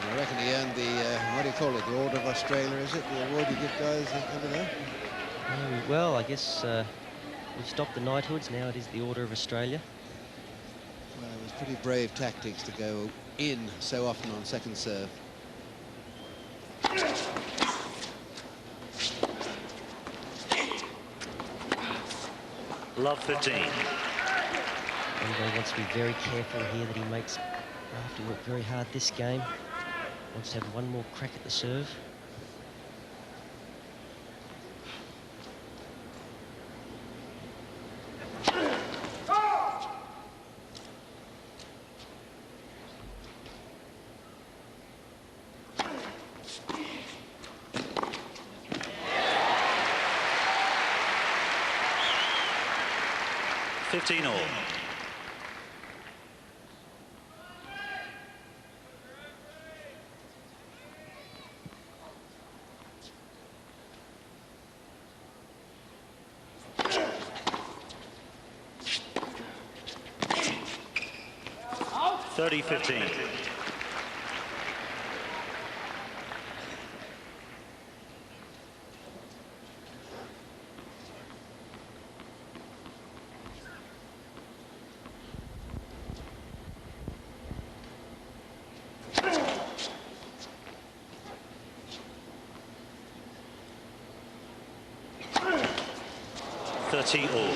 I reckon he earned the, what do you call it, the Order of Australia, is it? The award you give guys over there? Well, I guess we've stopped the knighthoods. Now it is the Order of Australia. Well, it was pretty brave tactics to go in so often on second serve. Love 15. Andre wants to be very careful here that he makes Rafter work very hard this game. Wants to have one more crack at the serve. All. 30-15. All.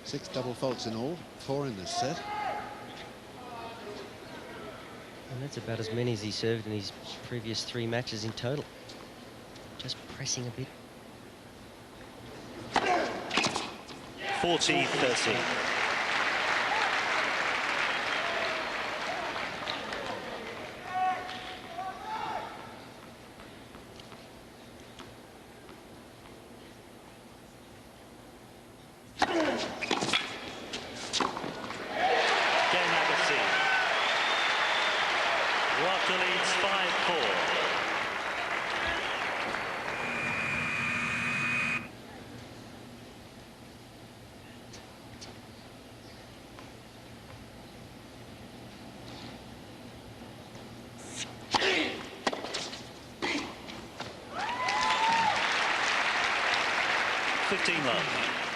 6 double faults in all, 4 in this set. And that's about as many as he served in his previous 3 matches in total. Just pressing a bit. 40-30. Rafter leads 5-4.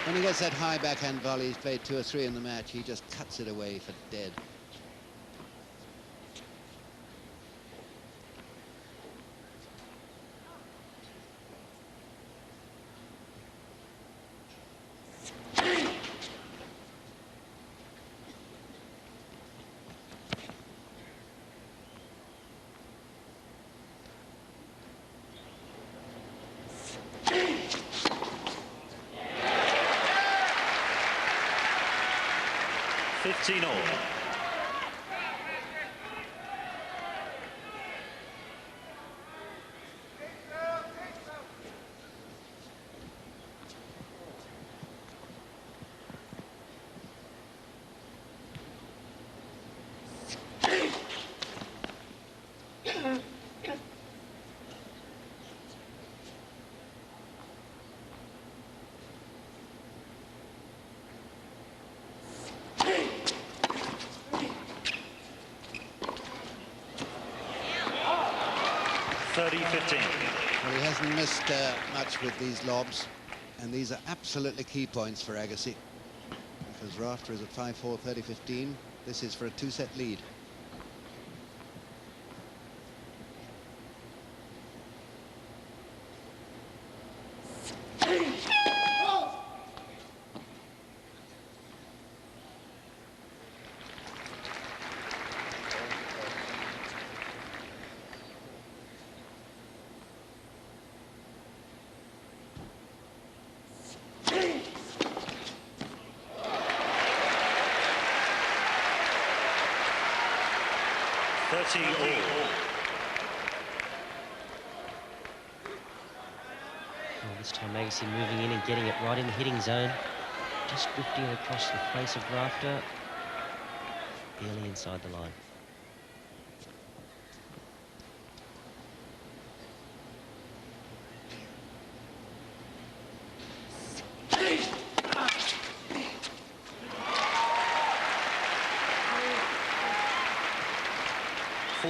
When he gets that high backhand volley, he's played 2 or 3 in the match, he just cuts it away for dead. All. 30-15. Well, he hasn't missed much with these lobs, and these are absolutely key points for Agassi, because Rafter is at 5-4, 30-15. This is for a 2-set lead. This time Agassi moving in and getting it right in the hitting zone. Just drifting it across the face of Rafter. Barely inside the line.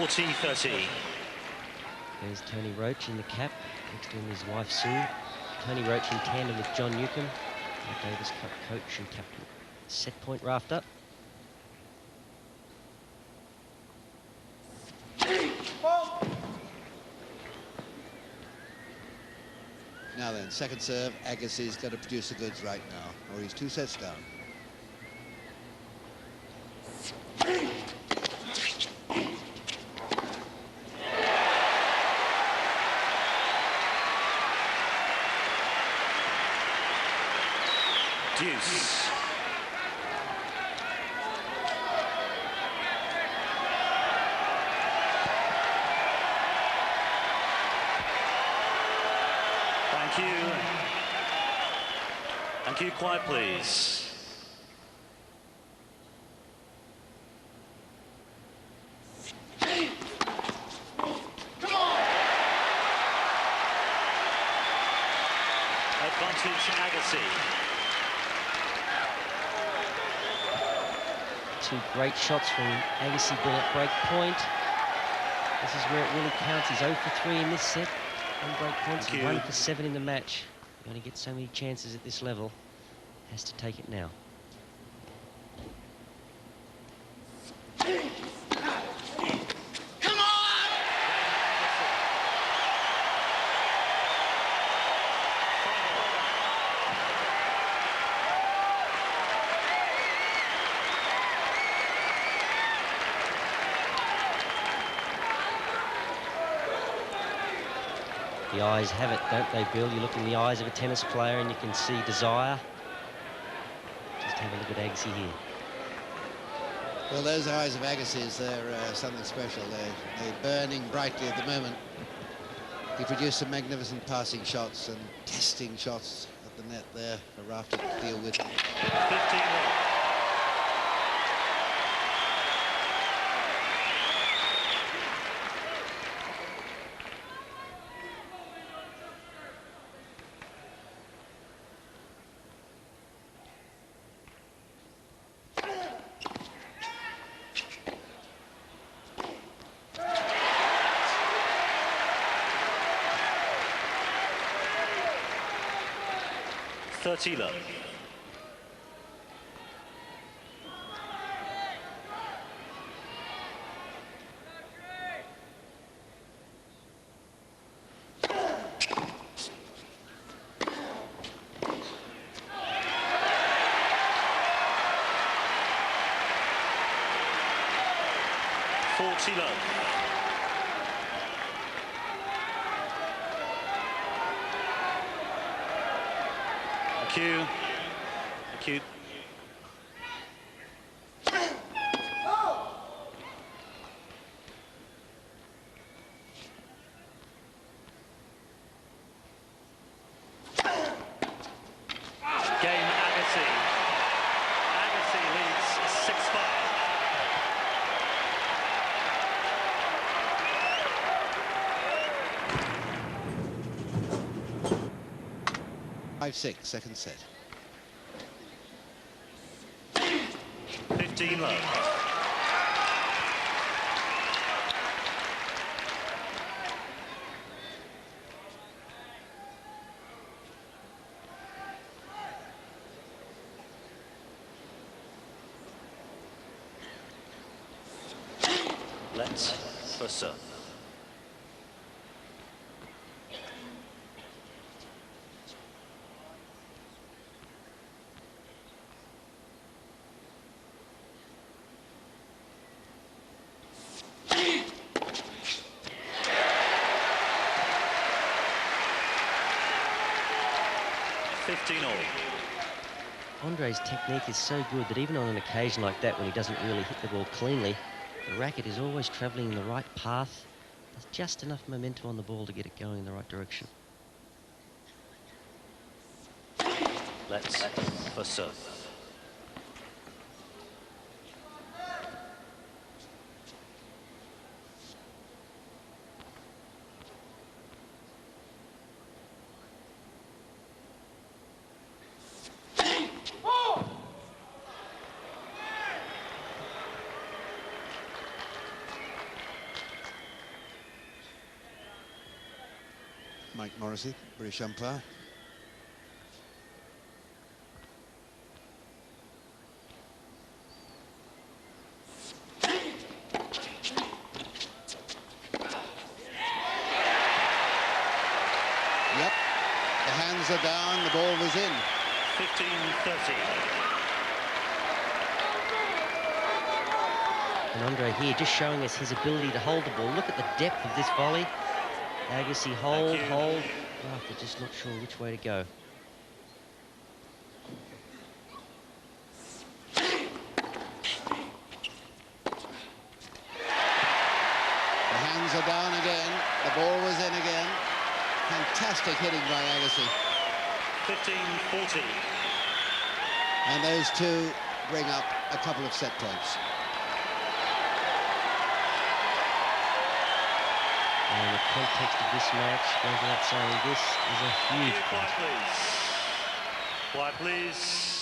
40-30. There's Tony Roach in the cap. Next to him is wife Sue. Tony Roach in tandem with John Newcomb, the Davis Cup coach and captain. Set point rafter. Now then, second serve, Agassi's got to produce the goods right now, or he's 2 sets down. Deuce. Thank you. Thank you. Quiet, please. Advantage Agassi. Two great shots from Agassi at break point. This is where it really counts. He's 0 for 3 in this set on break points and 1 for 7 in the match. You only get so many chances at this level. Has to take it now. The eyes have it, don't they, Bill? You look in the eyes of a tennis player and you can see desire. Just have a look at Agassi here. Well, those eyes of Agassi's, they're something special. They're burning brightly at the moment. He produced some magnificent passing shots and testing shots at the net there for Rafter to deal with. 15-1. Love. Thank you. Thank you. Game Agassi. Agassi leads 6-5. Second set. 15 love. Let's for serve. Andre's technique is so good that even on an occasion like that, when he doesn't really hit the ball cleanly, the racket is always travelling in the right path. There's just enough momentum on the ball to get it going in the right direction. Let's for serve. Mike Morrissey, British umpire. Yep, the hands are down, the ball was in. 15-30. And Andre here just showing us his ability to hold the ball. Look at the depth of this volley. Agassi, hold. Rafter just not sure which way to go. The hands are down again. The ball was in again. Fantastic hitting by Agassi. 15-40. And those two bring up a couple of set points. And the context of this match goes without saying, this is a huge Quiet, point. please. Quiet, please.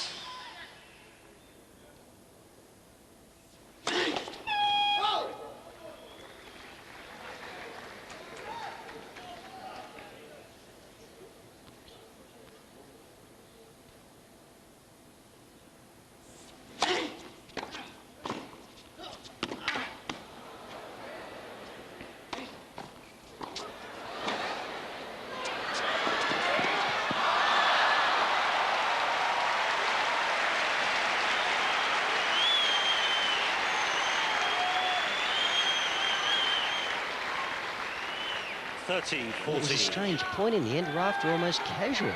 It was a strange point in the end. Rafter almost casual.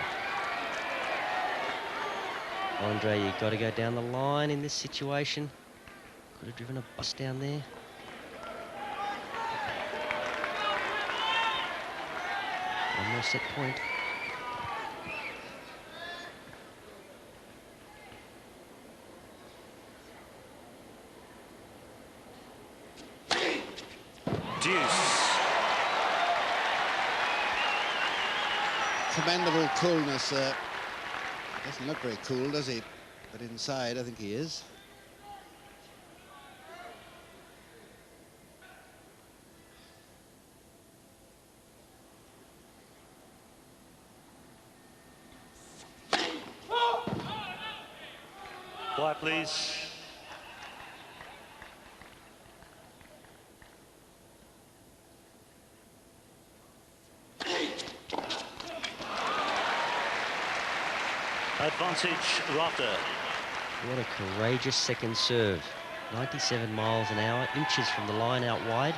Andre, you've got to go down the line in this situation. Could have driven a bus down there. One more set point. Deuce. Commendable coolness. Doesn't look very cool, does he? But inside, I think he is. Quiet, please. Advantage, Rafter. What a courageous second serve. 97 miles an hour, inches from the line out wide.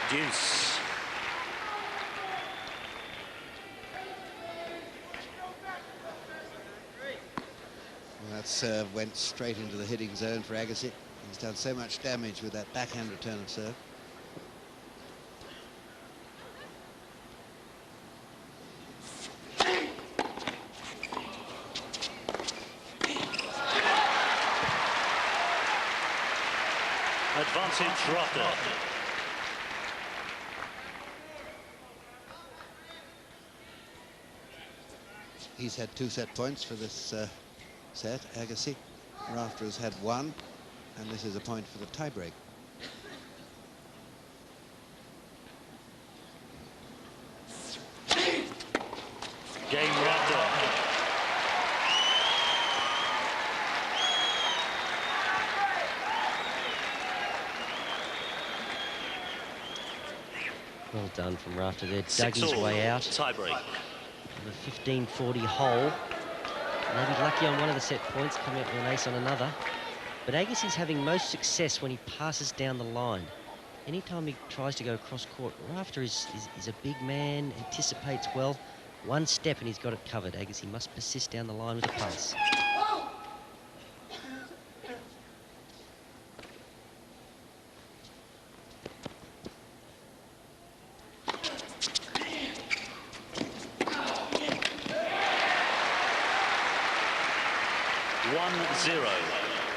Deuce. Well, that serve went straight into the hitting zone for Agassi. He's done so much damage with that backhand return of serve. Advantage, Rafter. He's had 2 set points for this set, Agassi. Rafter has had 1, and this is a point for the tiebreak. Game Rafter. Well done from Rafter there. Dug his way out. Tiebreak. The 15-40 hole. Maybe lucky on one of the set points, coming up with an ace on another. But Agassi's having most success when he passes down the line. Anytime he tries to go across court, Rafter is a big man, anticipates well. One step and he's got it covered. Agassi must persist down the line with a pass. 1-0.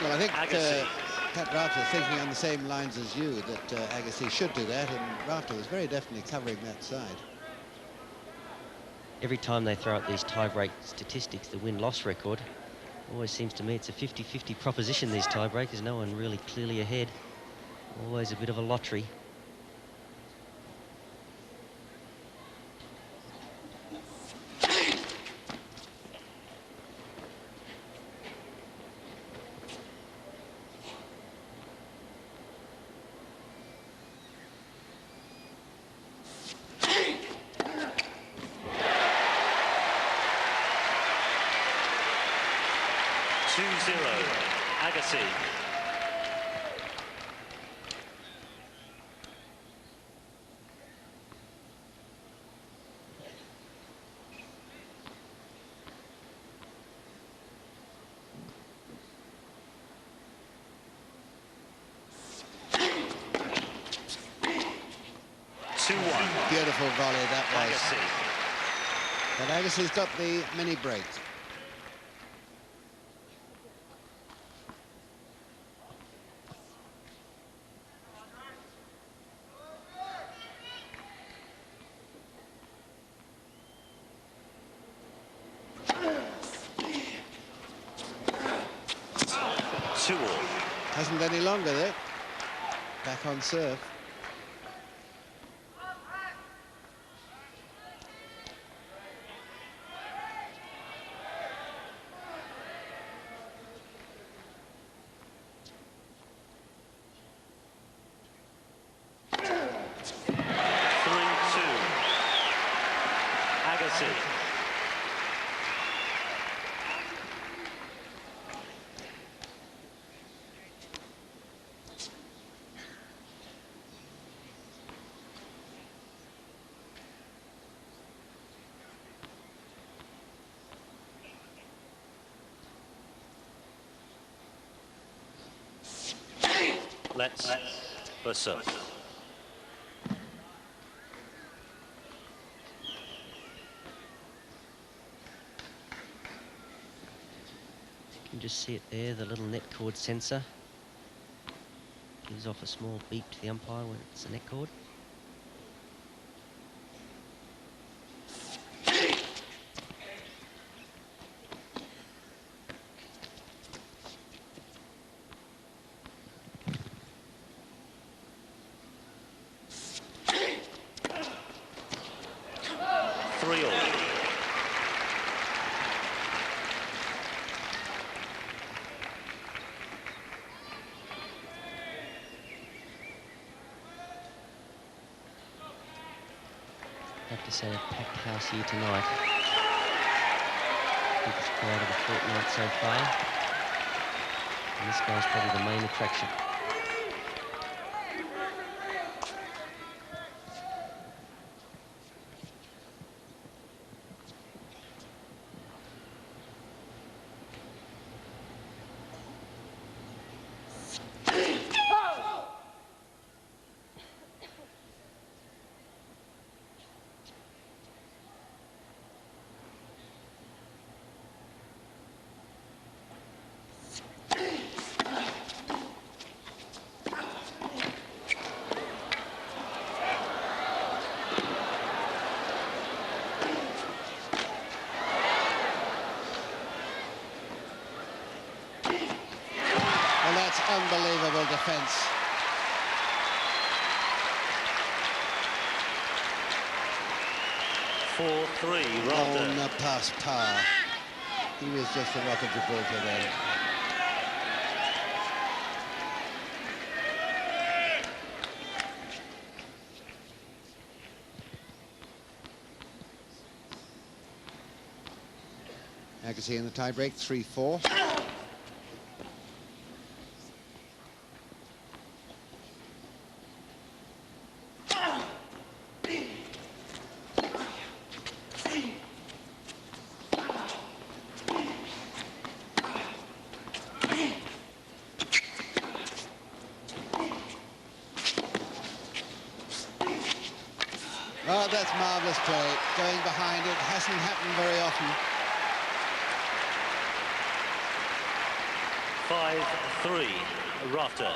Well, I think Agassi. Pat Rafter thinking on the same lines as you, that Agassi should do that, and Rafter was very definitely covering that side. Every time they throw out these tie-break statistics, the win-loss record, always seems to me it's a 50-50 proposition, these tie-breakers. No one really clearly ahead. Always a bit of a lottery. Agassi. Beautiful volley that was. Agassi. But Agassi's got the mini break. Hasn't any longer there. Back on serve. Let's serve. You can just see it there, the little net cord sensor. Gives off a small beep to the umpire when it's a net cord. Have to say a packed house here tonight. Biggest crowd of the fortnight so far. And this guy's probably the main attraction. Unbelievable defence. Rafter. On past par. He was just a rock of Gibraltar there. Agassi in the tie-break, 3-4. Oh, that's marvellous play. Going behind it hasn't happened very often. 5-3, rafter.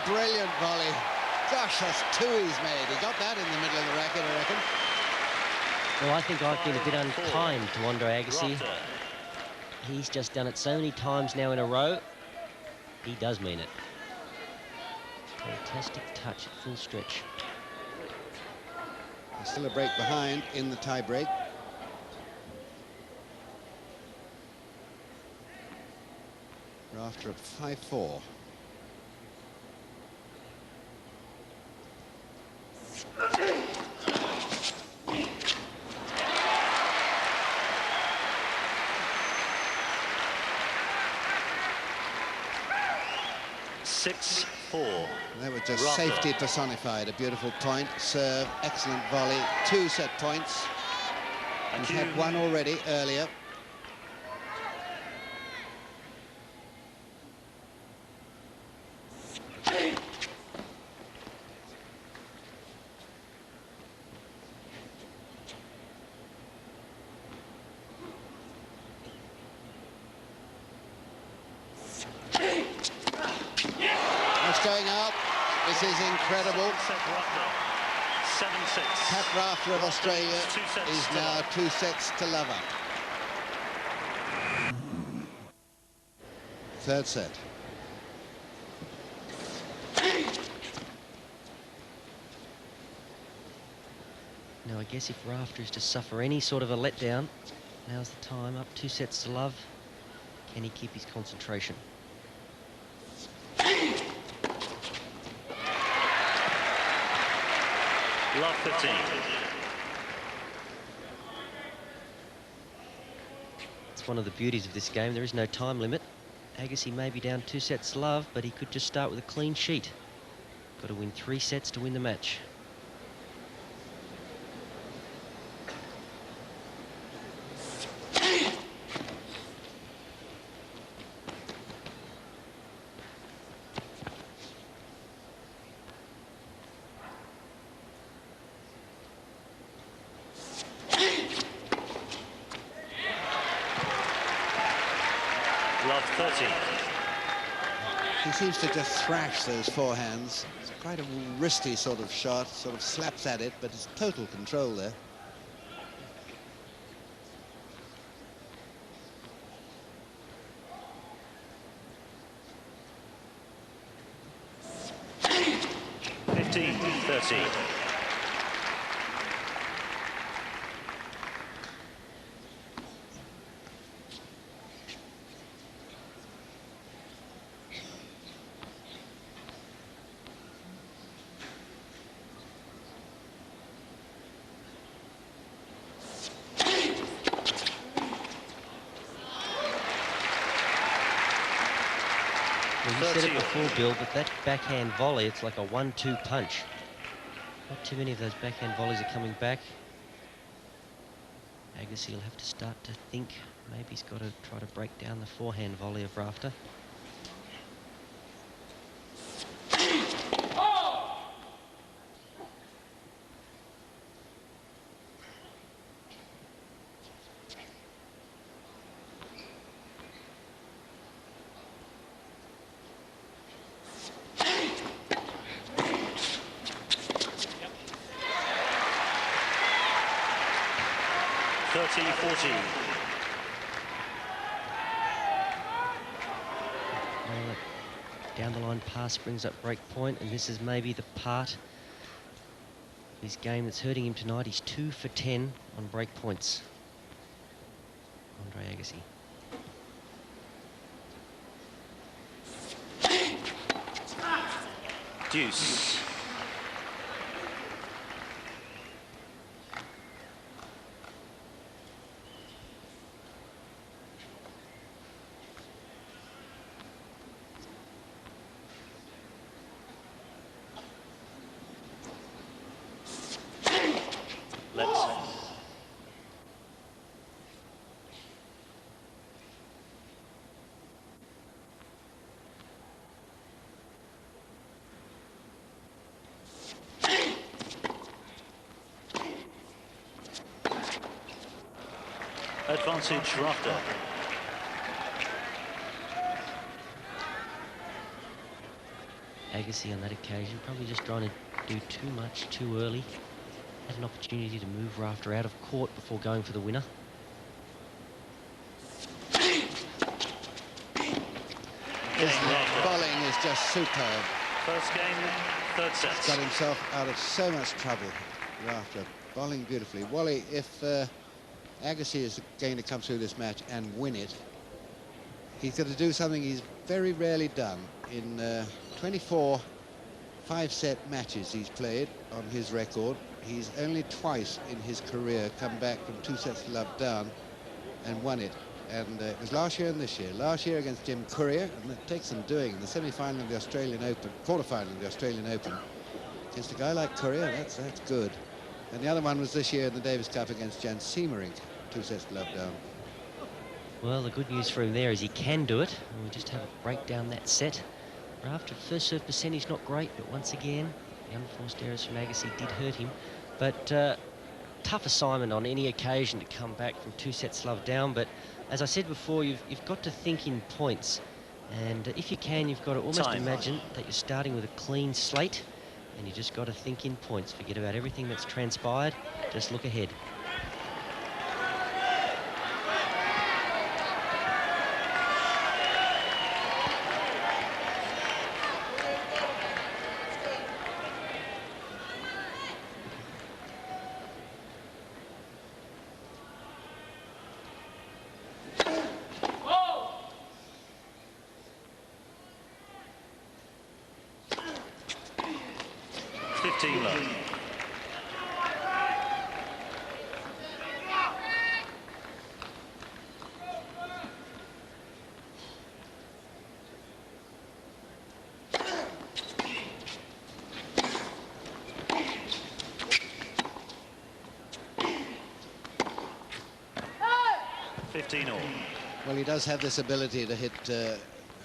Brilliant volley. Gosh, that's two he's made. He got that in the middle of the racket, I reckon. Well, I think I've been a bit unkind to Andre Agassi. Rafter. He's just done it so many times now in a row. He does mean it. Fantastic touch at full stretch. There's still a break behind in the tie break. Rafter at 5-4. That was just Rafter. safety personified. A beautiful point, serve, excellent volley, 2 set points. He's had one already earlier. That's going up. This is incredible. 7-6. Pat Rafter of Australia is now 2 sets to love up. Third set. Now, I guess if Rafter is to suffer any sort of a letdown, now's the time. Up 2 sets to love. Can he keep his concentration? Love 15. It's one of the beauties of this game. There is no time limit. Agassi may be down 2 sets to love, but he could just start with a clean sheet. Got to win 3 sets to win the match. Love 30. He seems to just thrash those forehands. It's quite a wristy sort of shot, sort of slaps at it, but it's total control there. Well, you said it before, Bill, but that backhand volley, it's like a 1-2 punch. Not too many of those backhand volleys are coming back. Agassi will have to start to think. Maybe he's got to try to break down the forehand volley of Rafter. Down the line pass brings up break point, and this is maybe the part of his game that's hurting him tonight. He's 2 for 10 on break points. Andre Agassi. Deuce. Advantage rafter. Agassi on that occasion probably just trying to do too much too early. Had an opportunity to move rafter out of court before going for the winner. His bowling is just superb. First game, third set. He's got himself out of so much trouble, Rafter. Bowling beautifully. Wally, if Agassi is going to come through this match and win it, he's got to do something he's very rarely done. In 24 5-set matches he's played on his record, he's only twice in his career come back from 2 sets to love down and won it. And it was last year and this year. Last year against Jim Courier, and that takes some doing in the semi-final of the Australian Open, quarter-final of the Australian Open. Against a guy like Courier, that's good. And the other one was this year in the Davis Cup against Jan Siemering, 2 sets to love down. Well, the good news for him there is he can do it. And we just have a break down that set. Rafter, first serve percentage not great, but once again, the unforced errors from Agassi did hurt him. But tough assignment on any occasion to come back from 2 sets to love down. But as I said before, you've got to think in points. And if you can, you've got to almost imagine that you're starting with a clean slate, and you just got to think in points. Forget about everything that's transpired. Just look ahead. Well, he does have this ability to hit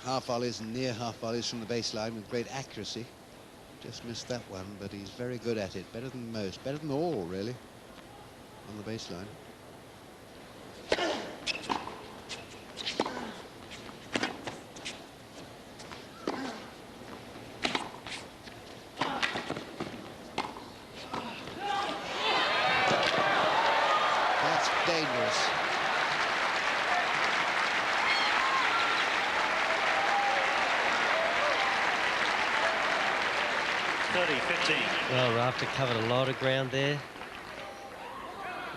half volleys and near half volleys from the baseline with great accuracy. Just missed that one, but he's very good at it. Better than most, better than all, really, on the baseline. That's dangerous. Well, Rafter covered a lot of ground there.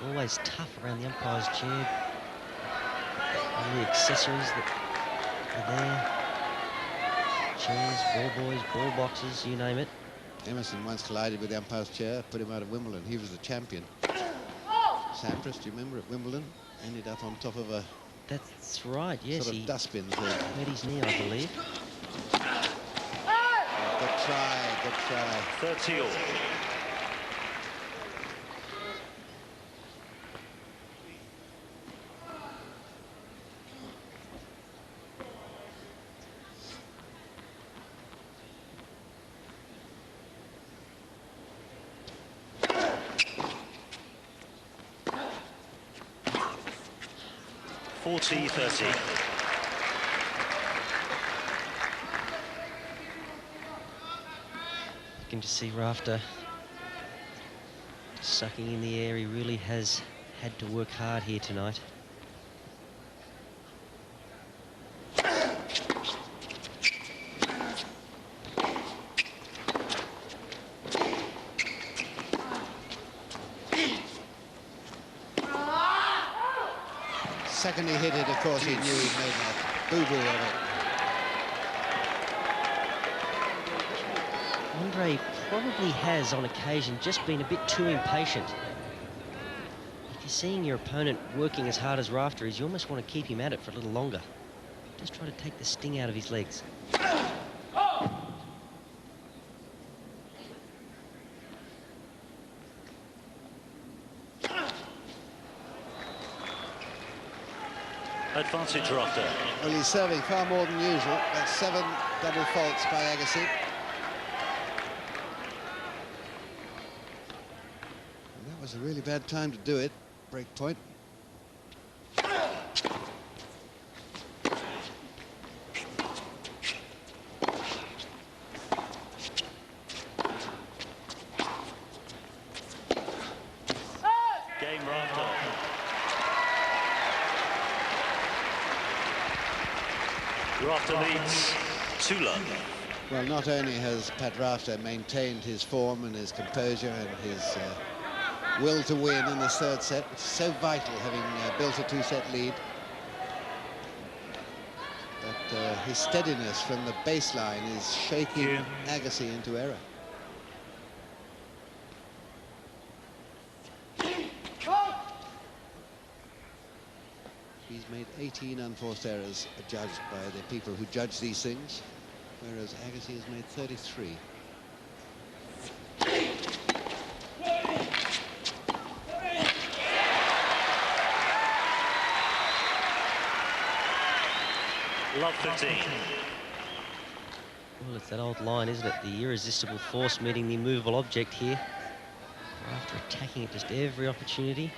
Always tough around the umpire's chair. All the accessories that are there. Chairs, ball boys, ball boxes, you name it. Emerson once collided with the umpire's chair, put him out of Wimbledon. He was the champion. Sampras, do you remember, at Wimbledon? Ended up on top of a... That's right, yes. Sort of dustbin thing. Hurt his knee, I believe. Good try, good try. 30 all. You can just see Rafter sucking in the air. He really has had to work hard here tonight. Second he hit it, of course, he knew he'd made a boo-boo of it. Andre probably has, on occasion, just been a bit too impatient. If you're seeing your opponent working as hard as Rafter is, you almost want to keep him at it for a little longer. Just try to take the sting out of his legs. Advantage Rafter. Well, he's serving far more than usual. That's 7 double faults by Agassi. And that was a really bad time to do it. Break point. Rafter leads 2-love. Well, not only has Pat Rafter maintained his form and his composure and his will to win in this third set, which is so vital, having built a two-set lead, but his steadiness from the baseline is shaking Agassi into error. He's made 18 unforced errors judged by the people who judge these things, whereas Agassi has made 33. Love 15. Well, it's that old line, isn't it? The irresistible force meeting the immovable object here. After attacking at just every opportunity.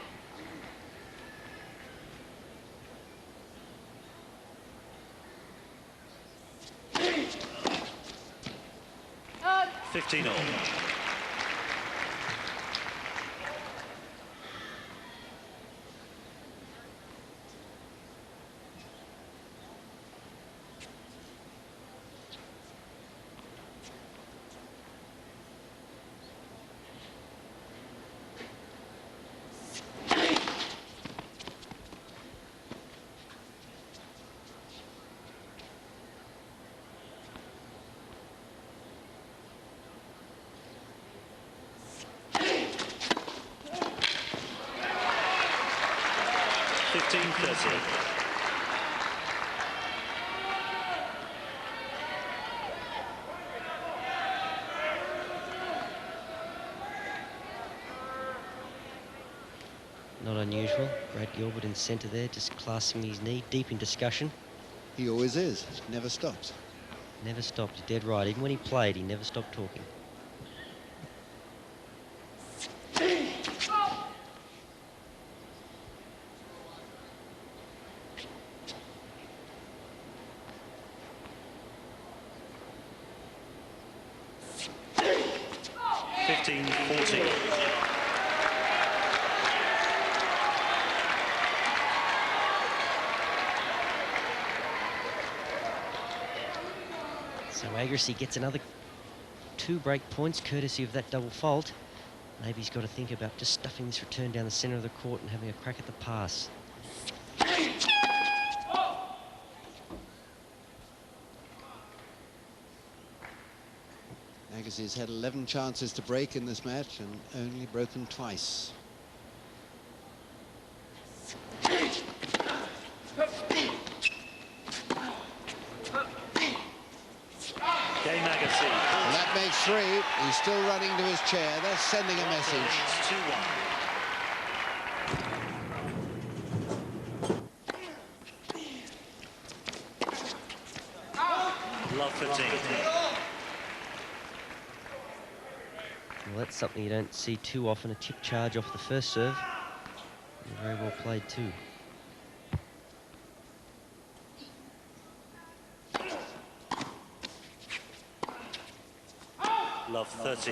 15-all. Not unusual. Brad Gilbert in centre there, just clasping his knee, deep in discussion. He always is. Never stops. Never stopped. You're dead right. Even when he played, he never stopped talking. So Agassi gets another 2 break points courtesy of that double fault. Maybe he's got to think about just stuffing this return down the centre of the court and having a crack at the pass. Agassi's had 11 chances to break in this match and only broken twice. Game Agassi. And that makes 3. He's still running to his chair. That's sending a message. 2-1. Love 15. Well, that's something you don't see too often, a chip charge off the first serve. Very well played too. Love 30.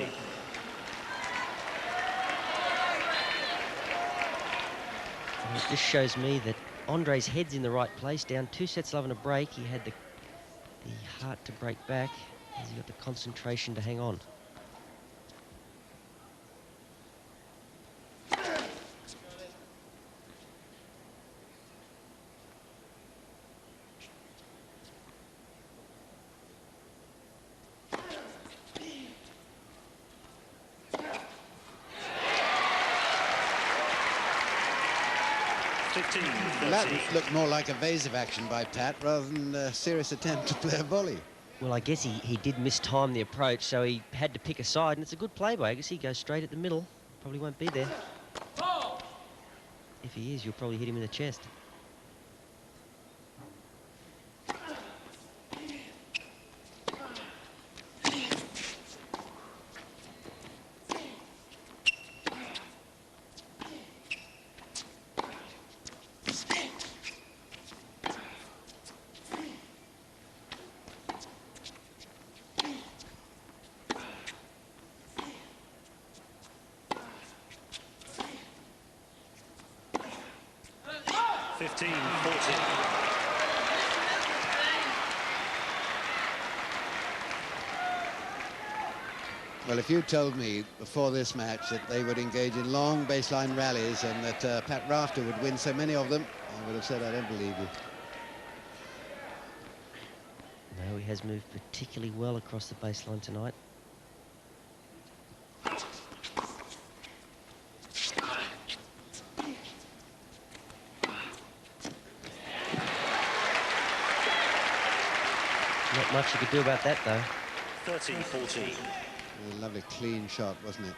Well, this shows me that Andre's head's in the right place. Down 2 sets love and a break. He had the heart to break back. He's got the concentration to hang on. That looked more like evasive action by Pat rather than a serious attempt to play a volley. Well, I guess he did mistime the approach, so he had to pick a side, and it's a good play by Agassi. He goes straight at the middle. Probably won't be there. If he is, you'll probably hit him in the chest. Well, if you told me before this match that they would engage in long baseline rallies and that Pat Rafter would win so many of them, I would have said I don't believe you. No, he has moved particularly well across the baseline tonight. Not much you could do about that, though. 13-14. A lovely clean shot, wasn't it?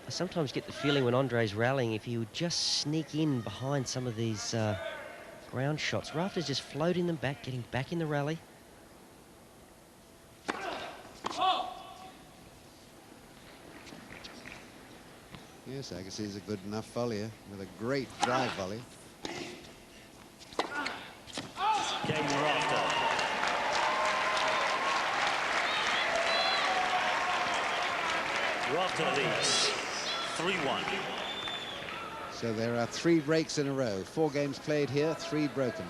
I sometimes get the feeling when Andre's rallying, if he would just sneak in behind some of these ground shots, Rafter's just floating them back, getting back in the rally. Yes, Agassi is a good enough volleyer with a great drive volley. Game Rafter. Rafter leads 3-1. So there are 3 breaks in a row. 4 games played here, 3 broken.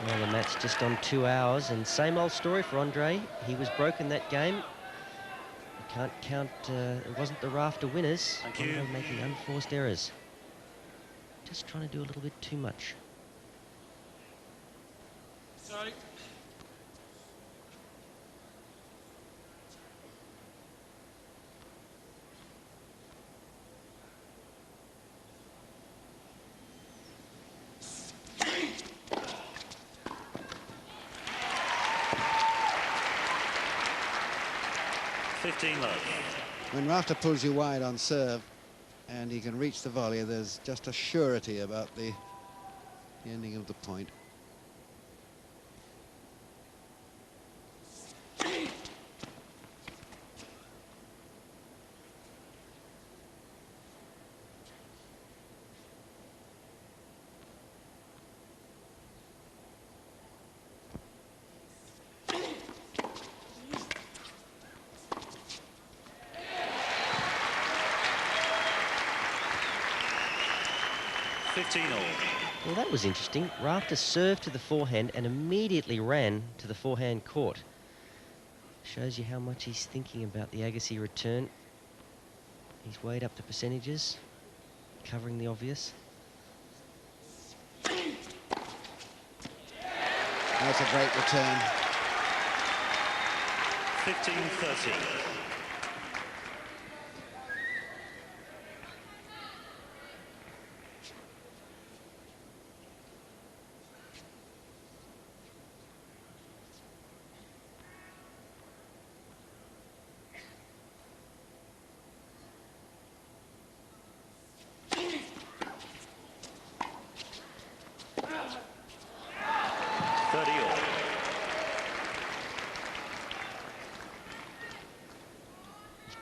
Well, the match just on 2 hours, and same old story for Andre. He was broken that game. You can't count, it wasn't the Rafter winners. Thank you. Andre making unforced errors. Just trying to do a little bit too much. Sorry. When Rafter pulls you wide on serve and he can reach the volley, there's just a surety about the ending of the point. Well, that was interesting. Rafter served to the forehand and immediately ran to the forehand court. Shows you how much he's thinking about the Agassi return. He's weighed up the percentages, covering the obvious. That's a great return. 15-13.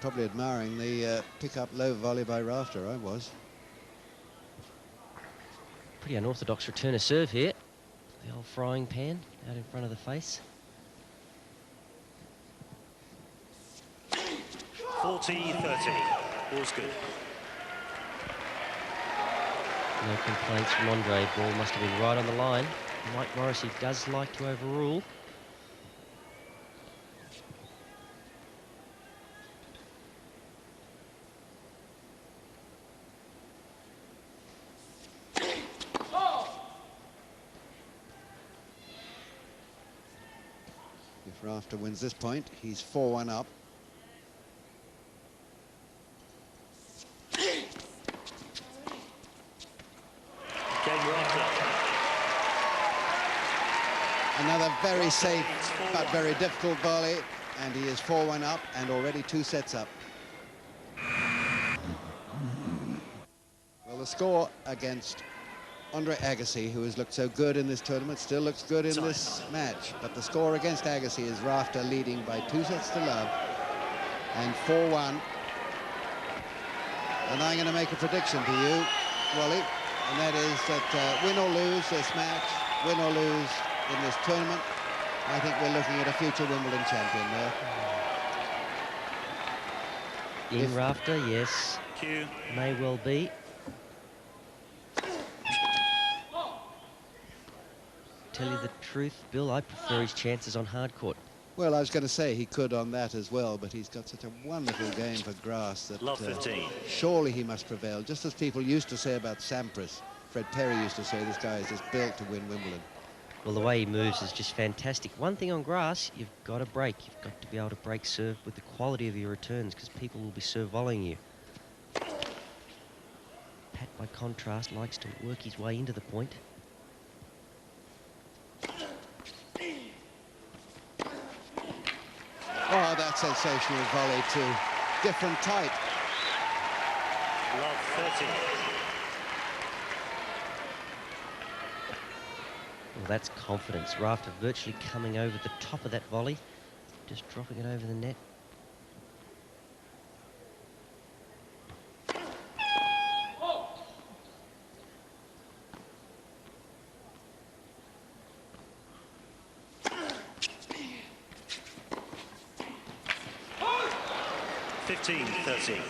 Probably admiring the pick-up low volley by Rafter. I was. Pretty unorthodox return of serve here. The old frying pan out in front of the face. 40-30. All's good. No complaints from Andre. Ball must have been right on the line. Mike Morrissey does like to overrule. If Rafter wins this point, he's 4-1 up. Another very safe but very difficult volley, and he is 4-1 up and already 2 sets up. Well, the score against Andre Agassi, who has looked so good in this tournament, still looks good in this match, but the score against Agassi is Rafter leading by 2 sets to love and 4-1. And I'm going to make a prediction to you, Wally, and that is that win or lose this match, win or lose in this tournament, I think we're looking at a future Wimbledon champion there. In Rafter, yes. Q. May well be. Tell you the truth, Bill, I prefer his chances on hard court. Well, I was going to say he could on that as well, but he's got such a wonderful game for grass that Love 15. surely he must prevail, just as people used to say about Sampras. Fred Perry used to say this guy is just built to win Wimbledon. Well, the way he moves is just fantastic. One thing on grass, you've got to break. You've got to be able to break serve with the quality of your returns, because people will be serve volleying you. Pat, by contrast, likes to work his way into the point. Oh, that's sensational volley too. Different type. Love 30. Well, that's confidence. Rafter virtually coming over the top of that volley, just dropping it over the net. (15-13).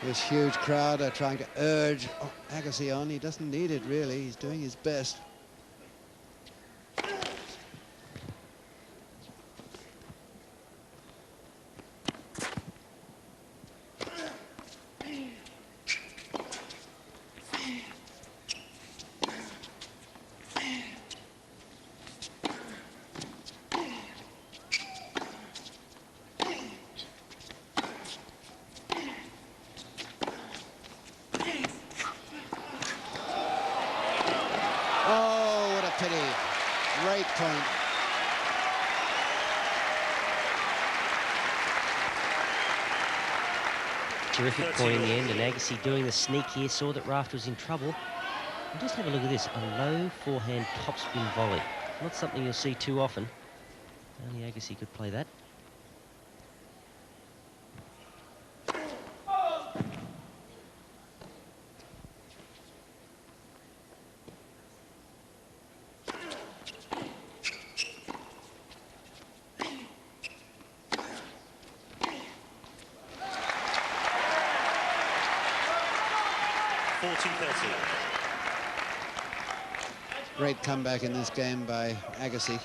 This huge crowd are trying to urge Agassi on. He doesn't need it, really. He's doing his best. Great point. Terrific point in the end, and Agassi doing the sneak here, saw that Rafter was in trouble. And just have a look at this, a low forehand topspin volley. Not something you'll see too often. Only Agassi could play that. Great comeback in this game by Agassi.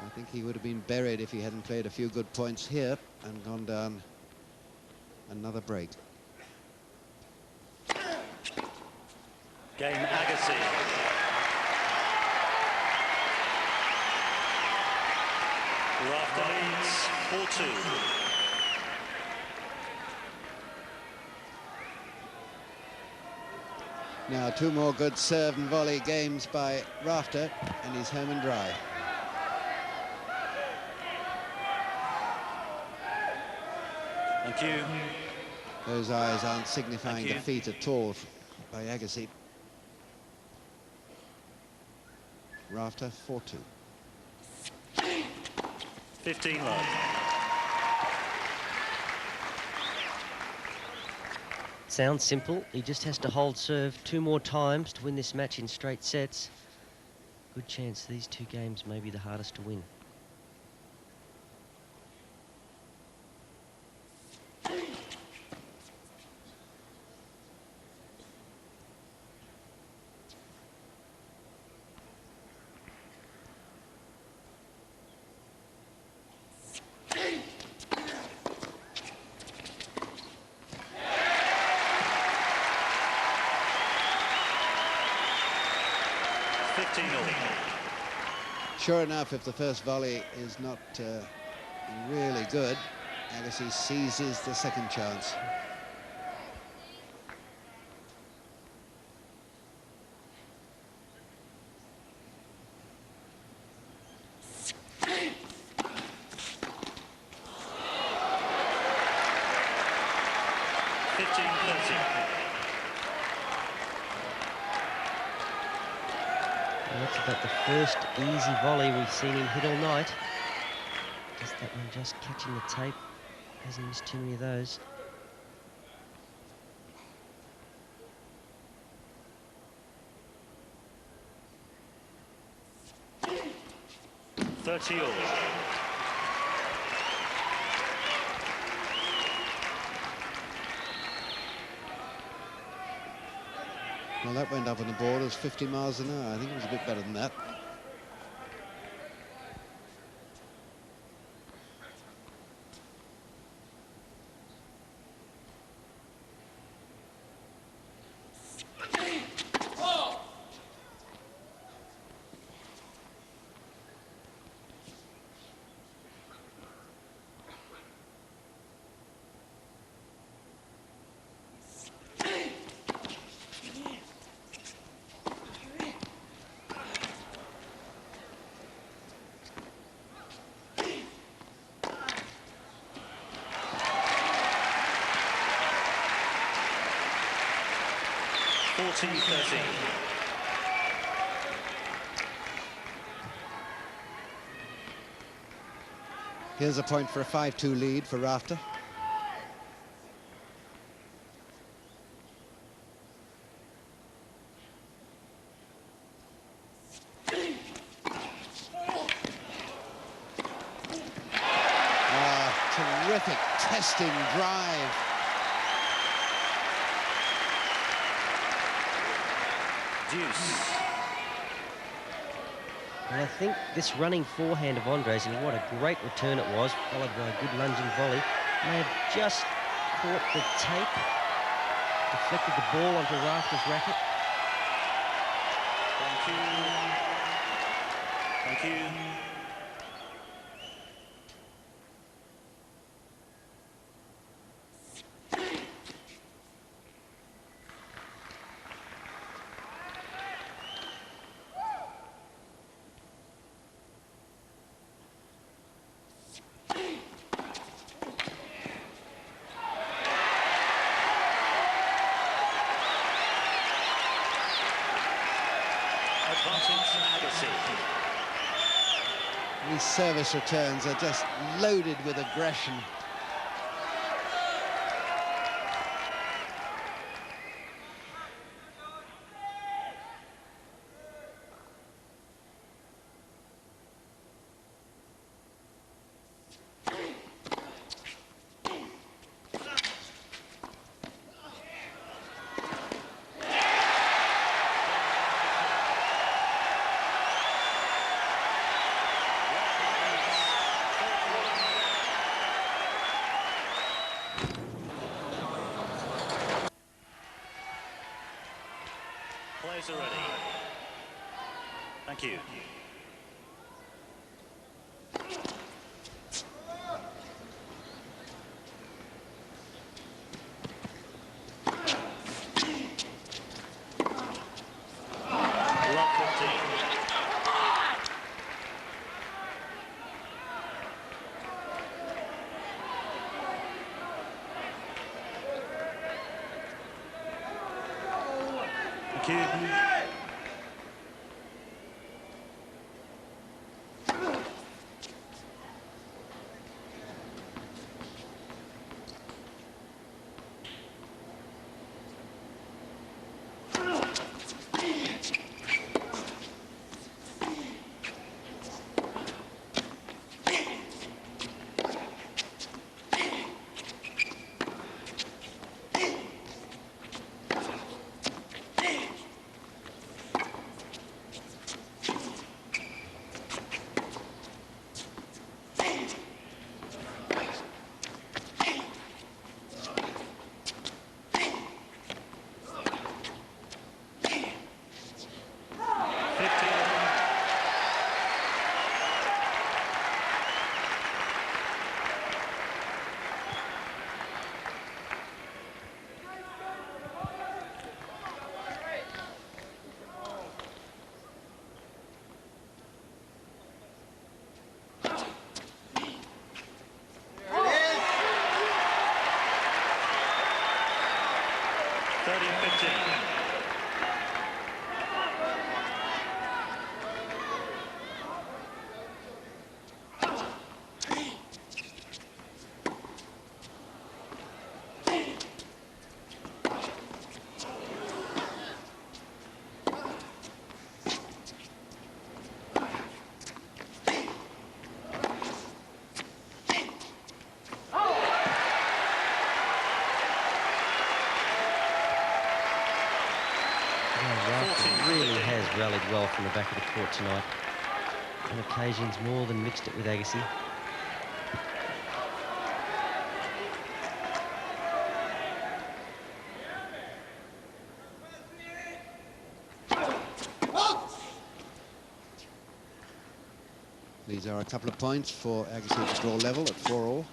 I think he would have been buried if he hadn't played a few good points here and gone down another break. Game Agassi. Rafter leads 4-2. Now, two more good serve and volley games by Rafter, and he's home and dry. Thank you. Those eyes aren't signifying defeat at all by Agassi. Rafter 4-2. 15 love. Sounds simple. He just has to hold serve 2 more times to win this match in straight sets. Good chance these 2 games may be the hardest to win. Sure enough, if the first volley is not really good, Agassi seizes the second chance. That's about the first easy volley we've seen him hit all night. Just that one just catching the tape. Hasn't missed too many of those. Well, that went up on the board as 50 miles an hour. I think it was a bit better than that. Here's a point for a 5-2 lead for Rafter. Terrific testing drive. Deuce. And I think this running forehand of Andres, and what a great return it was, followed by a good lunging volley, may have just caught the tape, deflected the ball onto Rafter's racket. Thank you. Thank you. These service returns are just loaded with aggression. Players are ready. Thank you. Block 15. Thank you. Rafter really has rallied well from the back of the court tonight. On occasions, more than mixed it with Agassi. These are a couple of points for Agassi to draw level at 4-all.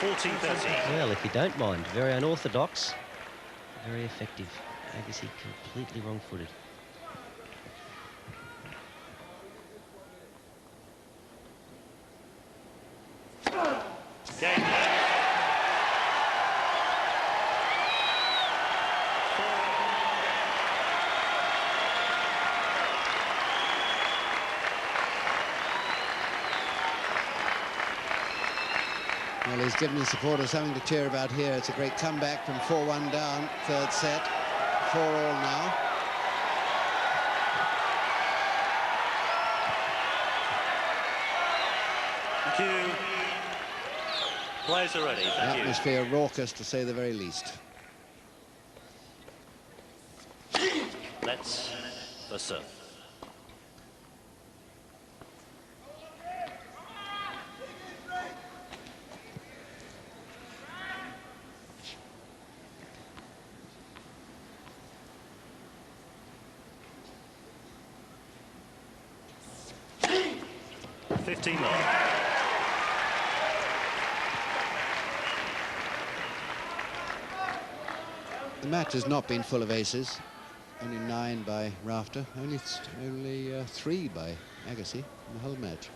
Well, if you don't mind, very unorthodox, very effective. Agassi completely wrong-footed. Well, he's given his supporters something to cheer about here. It's a great comeback from 4-1 down, third set. 4-all now. Thank you. Players are ready. Thank you. Atmosphere raucous, to say the very least. Let's the serve. The match has not been full of aces. Only 9 by Rafter, only 3 by Agassi in the whole match.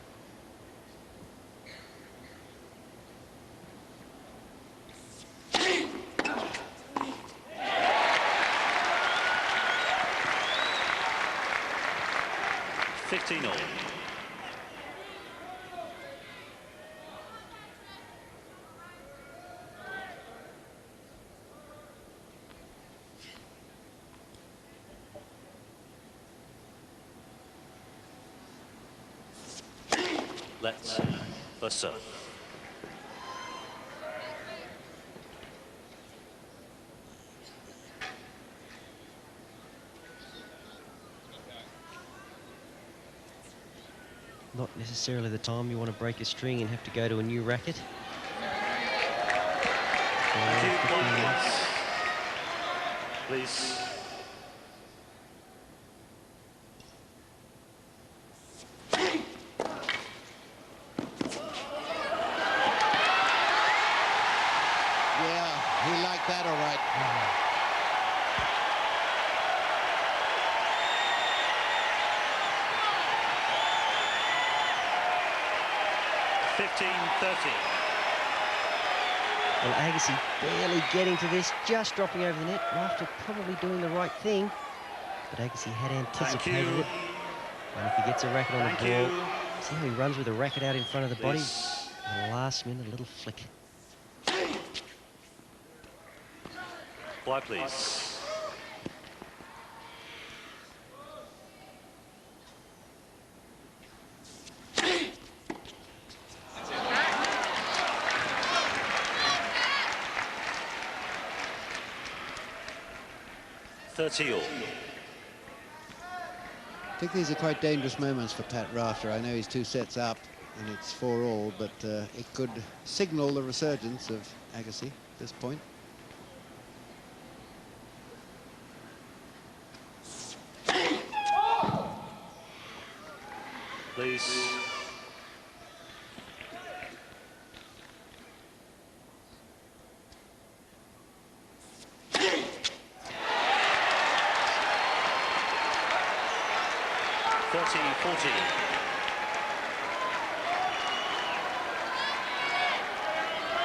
Let's the serve. Not necessarily the time you want to break a string and have to go to a new racket. Please. He liked that all right. 15-30. Well, Agassi barely getting to this, just dropping over the net. Rafter probably doing the right thing, but Agassi had anticipated it. And if he gets a racket on the ball, see how he runs with a racket out in front of the body? At the last minute, a little flick. Fly, please. All. I think these are quite dangerous moments for Pat Rafter. I know he's 2 sets up and it's 4-all, but it could signal the resurgence of Agassi at this point. Please.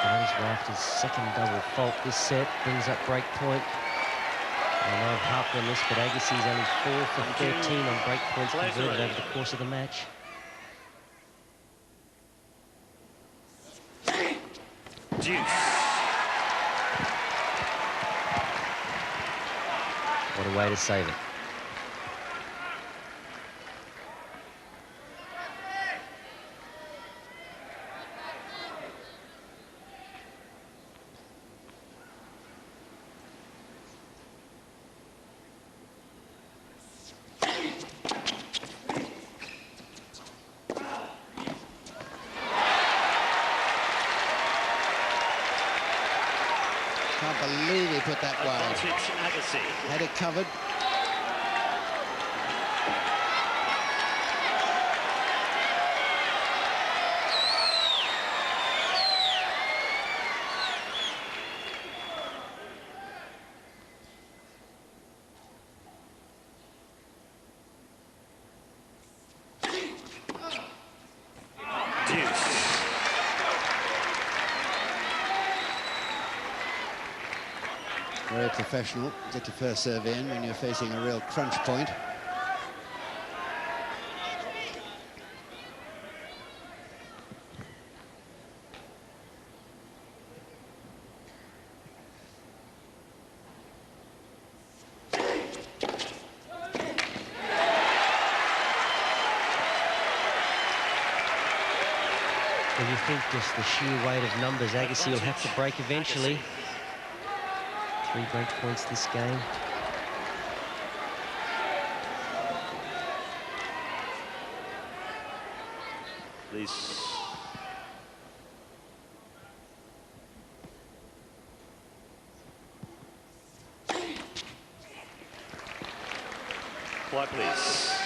That is Rafter's second double fault this set, brings up break point. I know I've harped on this, but Agassi's only 4 for 13 on break points converted over the course of the match. Deuce. What a way to save it. Can't believe he put that wide. Advantage Agassi. Had it covered. Very professional. Get your first serve in when you're facing a real crunch point. Well, you think just the sheer weight of numbers Agassi will have to break eventually. 3 break points this game. Please. Quiet, please.